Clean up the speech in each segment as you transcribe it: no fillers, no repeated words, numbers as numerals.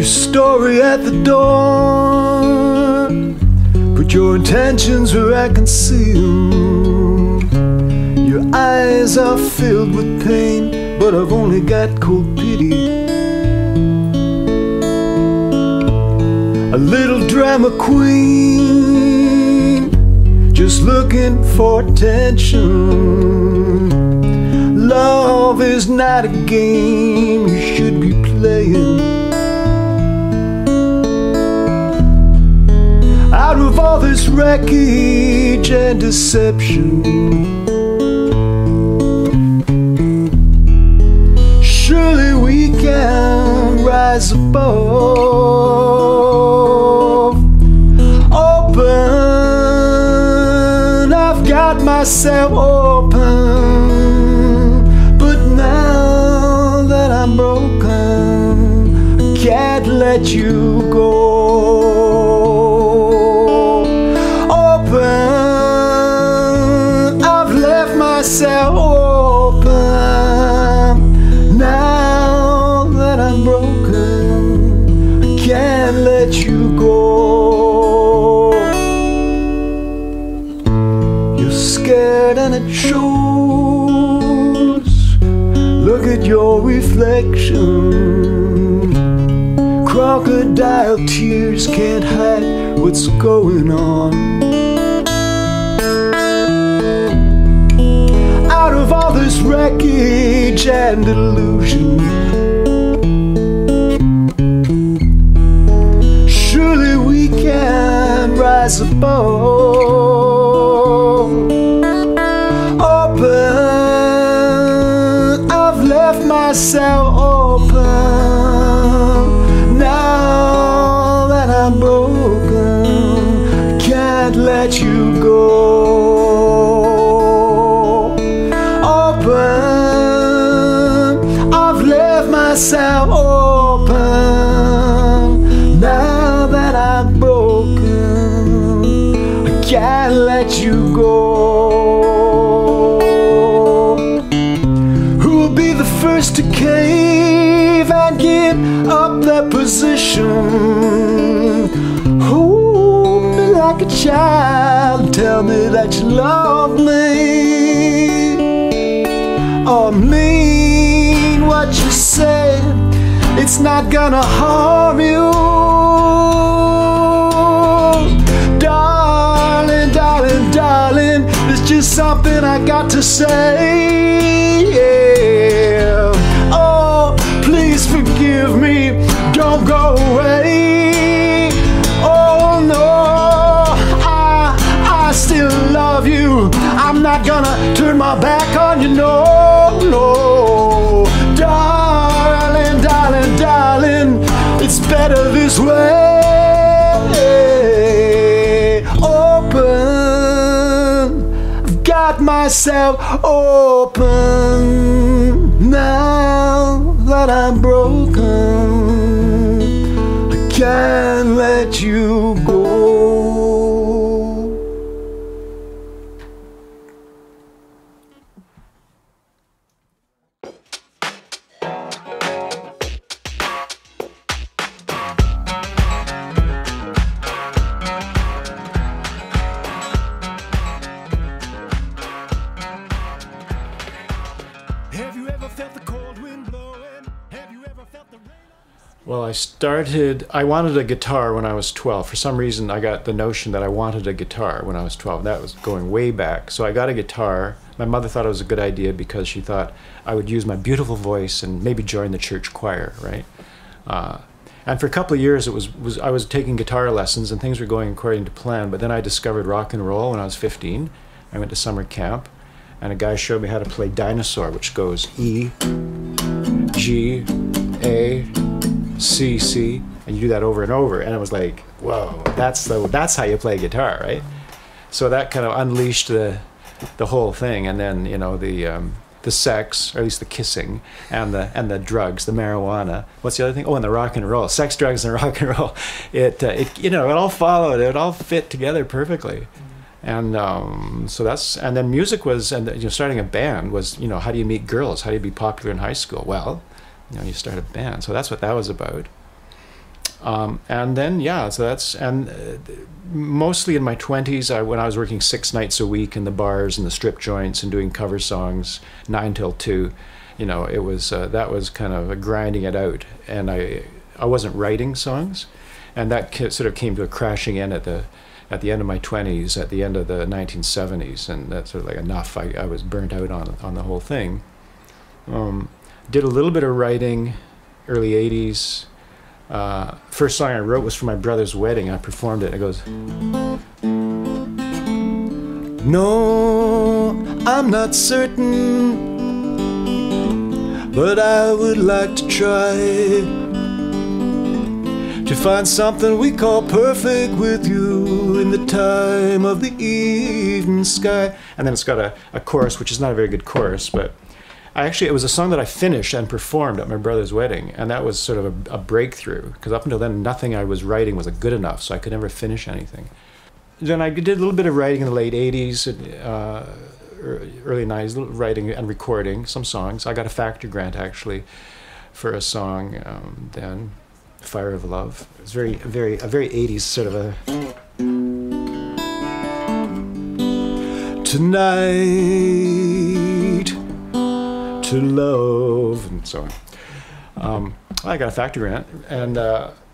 story at the door, but your intentions were I can see them. Your eyes are filled with pain, but I've only got cold pity. A little drama queen, just looking for attention. Love is not a game you should be playing. Out of all this wreckage and deception, surely we can rise above. Open, I've got myself open, but now that I'm broken, I can't let you go. Myself open. Now that I'm broken, I can't let you go. You're scared and it shows. Look at your reflection. Crocodile tears can't hide what's going on. Out of all this wreckage and illusion, surely we can rise above. Open, I've left myself open. Now that I'm broken, I can't let you go. I've left myself open. Now that I'm broken, I can't let you go. Who'll be the first to cave and give up their position? Hold me like a child, tell me that you love me. Or mean what you say, it's not gonna harm you. Darling, darling, darling, it's just something I got to say. Yeah. Oh, please forgive me, don't go away. Oh no, I still love you. I'm not gonna turn my back on you, no, no. Darling, darling, darling, it's better this way. Open, I've got myself open. Now that I'm broken, I can't let you go. Well, I wanted a guitar when I was 12. For some reason, I got the notion that I wanted a guitar when I was 12. That was going way back. So I got a guitar. My mother thought it was a good idea because she thought I would use my beautiful voice and maybe join the church choir, right? And for a couple of years, I was taking guitar lessons and things were going according to plan. But then I discovered rock and roll when I was 15. I went to summer camp, and a guy showed me how to play Dinosaur, which goes E, G, A, C, C, and you do that over and over, and it was like, whoa, that's how you play guitar, right? So that kind of unleashed the whole thing, and then the sex, or at least the kissing, and the drugs, the marijuana. What's the other thing? Oh, and the rock and roll, sex, drugs, and rock and roll. It all followed, it all fit together perfectly. And so and then music was, and starting a band was, how do you meet girls? How do you be popular in high school? Well, you start a band. So that's what that was about. And then, yeah, so that's, and mostly in my 20s, when I was working 6 nights a week in the bars and the strip joints and doing cover songs 9 till 2, you know, it was, that was kind of grinding it out. And I wasn't writing songs, and that sort of came to a crashing end at the end of my 20s, at the end of the 1970s, and that's sort of like enough. I was burnt out on the whole thing. Did a little bit of writing, early 80s. First song I wrote was for my brother's wedding. I performed it. It goes, "No, I'm not certain, but I would like to try to find something we call perfect with you in the time of the evening sky." And then it's got a chorus, which is not a very good chorus, but it was a song that I finished and performed at my brother's wedding, and that was sort of a breakthrough, because up until then, nothing I was writing was good enough, so I could never finish anything. Then I did a little bit of writing in the late 80s, early 90s, writing and recording some songs. I got a Factor grant, actually, for a song then, Fire of Love. It was a very 80s sort of a... Tonight, to love, and so on. I got a Factor grant, and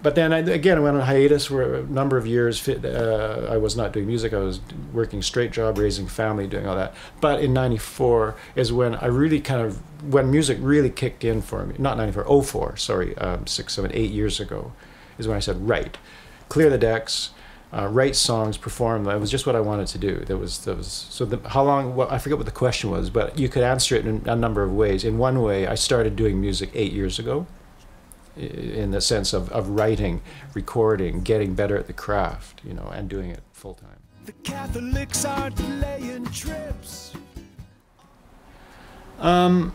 but then I went on hiatus for a number of years. I was not doing music. I was working straight job, raising family, doing all that. But in '94 is when I really when music really kicked in for me. Not '94, '04, sorry, 6, 7, 8 years ago, is when I said, right, clear the decks. Write songs, perform them. It was just what I wanted to do. How long? Well, I forget what the question was, but you could answer it in a number of ways. In one way, I started doing music 8 years ago, in the sense of writing, recording, getting better at the craft, you know, and doing it full time. The Catholics are delaying trips. I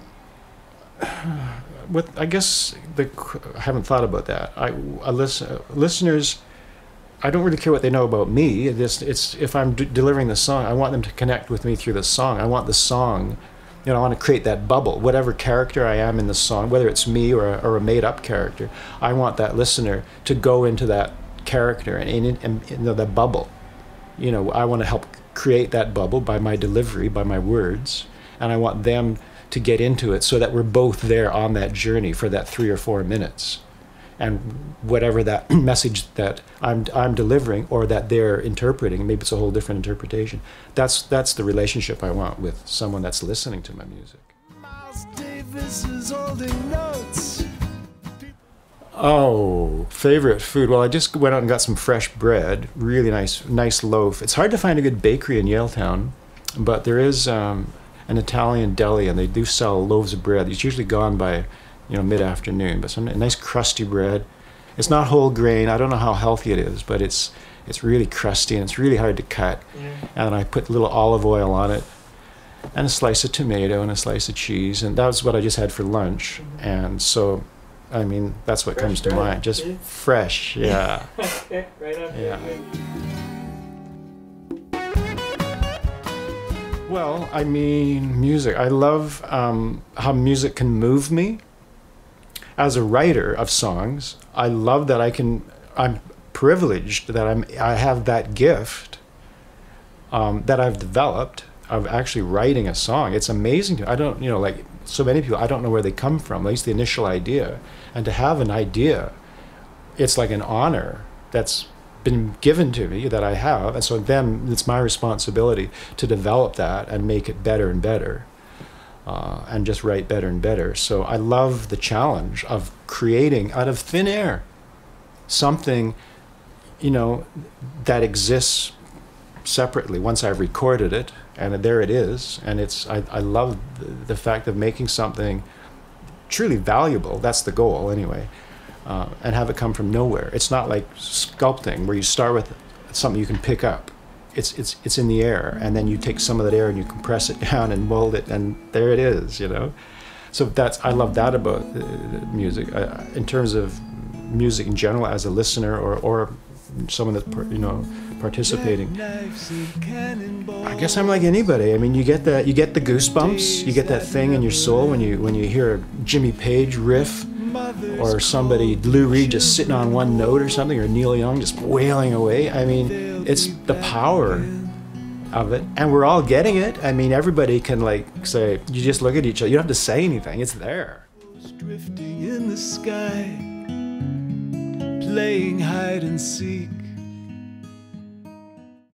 guess I haven't thought about that. Listeners. I don't really care what they know about me. It's if I'm delivering the song, I want them to connect with me through the song. I want the song, you know, I want to create that bubble. Whatever character I am in the song, whether it's me or a made-up character, I want that listener to go into that character and you know, that bubble. You know, I want to help create that bubble by my delivery, by my words, and I want them to get into it so that we're both there on that journey for that 3 or 4 minutes. And whatever that message that I'm delivering or that they're interpreting, maybe it's a whole different interpretation. That's the relationship I want with someone that's listening to my music. Miles Davis is holding notes. Oh, favorite food. Well, I just went out and got some fresh bread, really nice loaf. It's hard to find a good bakery in Yaletown, but there is an Italian deli, and they do sell loaves of bread. It's usually gone by, you know, mid-afternoon, but some nice crusty bread. It's not whole grain. I don't know how healthy it is, but it's really crusty and it's really hard to cut. And I put a little olive oil on it, and a slice of tomato and a slice of cheese, and that was what I just had for lunch. And so, I mean, that's what comes to mind. Just fresh, yeah. Okay, right on. Yeah. Well, I mean, music. I love how music can move me. As a writer of songs, I love that I'm privileged that I have that gift that I've developed of actually writing a song. It's amazing to, I don't, you know, like so many people, I don't know where they come from, at least the initial idea. And to have an idea, it's like an honor that's been given to me that I have. And so then it's my responsibility to develop that and make it better and better. And just write better and better. So I love the challenge of creating out of thin air something, you know, that exists separately once I've recorded it, and there it is. And I love the fact of making something truly valuable. That's the goal anyway, and have it come from nowhere. It's not like sculpting where you start with something you can pick up. It's in the air, and then you take some of that air and you compress it down and mold it, and there it is, you know. So I love that about music. In terms of music in general, as a listener or someone that's participating, I guess I'm like anybody. I mean, you get the goosebumps, you get that thing in your soul when you hear a Jimmy Page riff or somebody, Lou Reed just sitting on one note or something, or Neil Young just wailing away. I mean, it's the power of it, and we're all getting it. I mean, everybody can like say, you just look at each other, you don't have to say anything, it's there. Drifting in the sky, playing hide and seek.